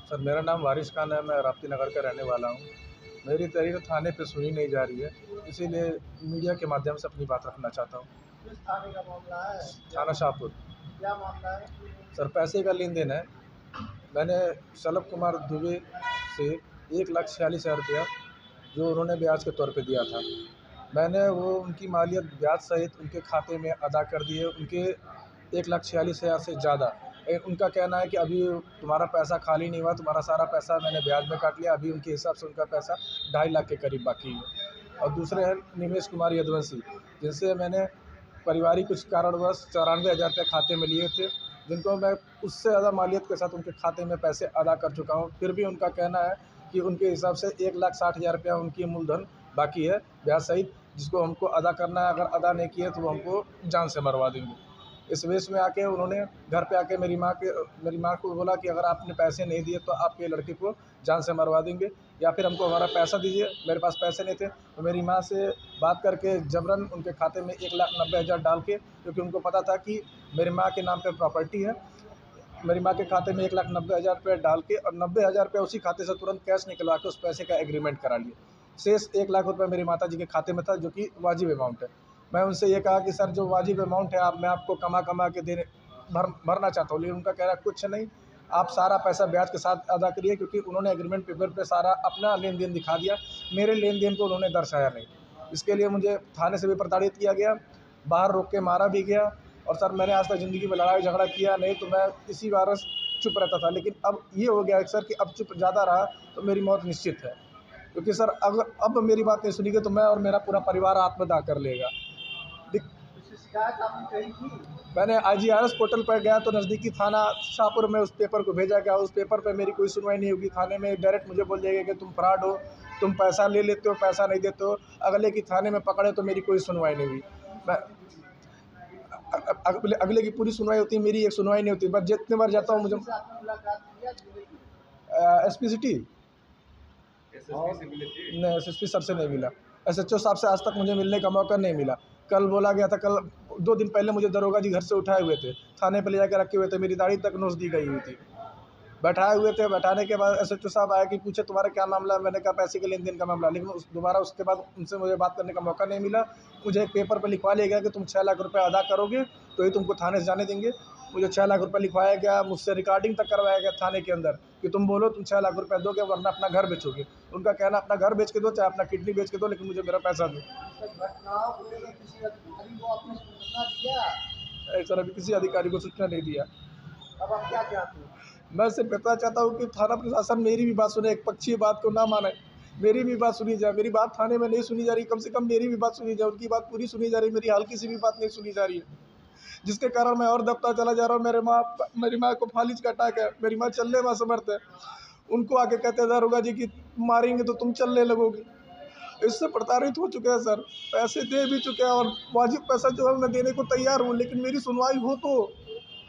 Sir मेरा नाम वारिस खान है, मैं राप्ती नगर का रहने वाला हूँ। मेरी तहरीर थाने पे सुनी नहीं जा रही है, इसीलिए मीडिया के माध्यम से अपनी बात रखना चाहता हूँ। किस थाने का मामला है? थाना शाहपुर। क्या मामला है? सर पैसे का लेन-देन है। मैंने शलभ कुमार दुबे से 1,46,000 रुपया जो उन्होंने ब्याज के तौर पे दिया था, मैंने वो उनकी मालियत ब्याज सहित उनके खाते में अदा कर दी है। उनके 1,46,000 से ज़्यादा। उनका कहना है कि अभी तुम्हारा पैसा खाली नहीं हुआ, तुम्हारा सारा पैसा मैंने ब्याज में काट लिया। अभी उनके हिसाब से उनका पैसा 2.5 लाख के करीब बाकी है। और दूसरे हैं निमेश कुमार यदुवंशी, जिनसे मैंने पारिवारिक कुछ कारणवश 94,000 रुपये खाते में लिए थे, जिनको मैं उससे ज़्यादा मालियत के साथ उनके खाते में पैसे अदा कर चुका हूँ। फिर भी उनका कहना है कि उनके हिसाब से 1,60,000 रुपया उनकी मूलधन बाकी है ब्याज सहित, जिसको हमको अदा करना है। अगर अदा नहीं किए तो वो हमको जान से मरवा देंगे। इस वेश में आके उन्होंने घर पे आके मेरी माँ को बोला कि अगर आपने पैसे नहीं दिए तो आपके लड़के को जान से मरवा देंगे, या फिर हमको हमारा पैसा दीजिए। मेरे पास पैसे नहीं थे, तो मेरी माँ से बात करके जबरन उनके खाते में 1,90,000 डाल के, क्योंकि उनको पता था कि मेरी माँ के नाम पे प्रॉपर्टी है, मेरी माँ के खाते में 1,90,000 रुपये डाल के और 90,000 रुपये उसी खाते से तुरंत कैश निकलवा के उस पैसे का एग्रीमेंट करा लिए। शेष 1,00,000 रुपये मेरी माताजी के खाते में था, जो कि वाजिब अमाउंट है। मैं उनसे ये कहा कि सर जो वाजिब अमाउंट है मैं आपको कमा के भरना चाहता हूँ, लेकिन उनका कह रहा है कुछ नहीं, आप सारा पैसा ब्याज के साथ अदा करिए, क्योंकि उन्होंने एग्रीमेंट पेपर पे सारा अपना लेन देन दिखा दिया, मेरे लेन देन को उन्होंने दर्शाया नहीं। इसके लिए मुझे थाने से भी प्रताड़ित किया गया, बाहर रोक के मारा भी गया। और सर मैंने आज तक ज़िंदगी में लड़ाई झगड़ा किया नहीं, तो मैं इसी वारस चुप रहता था, लेकिन अब ये हो गया है सर कि अब चुप ज़्यादा रहा तो मेरी मौत निश्चित है, क्योंकि सर अगर अब मेरी बात नहीं सुनी गई तो मैं और मेरा पूरा परिवार आत्मदाह कर लेगा। शिकायत आपने कही थी? मैंने IGRS पोर्टल पर गया तो नज़दीकी थाना शाहपुर में उस पेपर को भेजा गया। उस पेपर पे मेरी कोई सुनवाई नहीं होगी। थाने में डायरेक्ट मुझे बोल जाएगा कि तुम फ्रॉड हो, तुम पैसा ले लेते हो, पैसा नहीं देते हो। अगले की थाने में पकड़े तो मेरी कोई सुनवाई नहीं हुई। मैं अगले की पूरी सुनवाई होती है, मेरी एक सुनवाई नहीं होती। बस जितने बार जाता हूँ मुझे आपने मुलाकात किया? SP सिटी नहीं, SSP सर से नहीं मिला। SHO साहब से आज तक मुझे मिलने का मौका नहीं मिला। कल बोला गया था, कल 2 दिन पहले मुझे दरोगा जी घर से उठाए हुए थे, थाने पे ले जाकर रखे हुए थे, मेरी दाढ़ी तक नोच दी गई हुई थी। बैठाए हुए थे, बैठाने के बाद SHO साहब आया कि पूछे तुम्हारा क्या मामला है? मैंने कहा पैसे के लेन देन का मामला। लेकिन दोबारा उसके बाद उनसे मुझे बात करने का मौका नहीं मिला। मुझे एक पेपर पर लिखवा लिया गया कि तुम 6 लाख रुपये अदा करोगे तो ही तुमको थाने से जाने देंगे। मुझे 6 लाख रुपये लिखवाया गया, मुझसे रिकॉर्डिंग तक करवाया गया थाने के अंदर कि तुम बोलो तुम 6 लाख रुपये दोगे वरना अपना घर बेचोगे। उनका कहना अपना घर बेच के दो, चाहे अपना किडनी बेच के दो, लेकिन मुझे मेरा पैसा दो। घटनाओं को लेकर किसी अधिकारी को आपने सूचना दिया? सर अभी किसी अधिकारी को सूचना नहीं दिया। अब आप क्या चाहते हो? मैं सिर्फ इतना चाहता हूँ कि थाना प्रशासन मेरी भी बात सुने, एक पक्षीय बात को ना माने, मेरी भी बात सुनी जाए। मेरी बात थाने में नहीं सुनी जा रही, कम से कम मेरी भी बात सुनी जाए। उनकी बात पूरी सुनी जा रही, मेरी हल्की सी भी बात नहीं सुनी जा रही है, जिसके कारण मैं और दबता चला जा रहा हूँ। मेरी माँ को फालिज का अटैक है, मेरी माँ चलने में असमर्थ है। उनको आके कहते हैं दारोगा जी कि मारेंगे तो तुम चलने लगोगे। इससे प्रताड़ित हो चुके हैं सर, पैसे दे भी चुके हैं और वाजिब पैसा जो है मैं देने को तैयार हूँ, लेकिन मेरी सुनवाई हो तो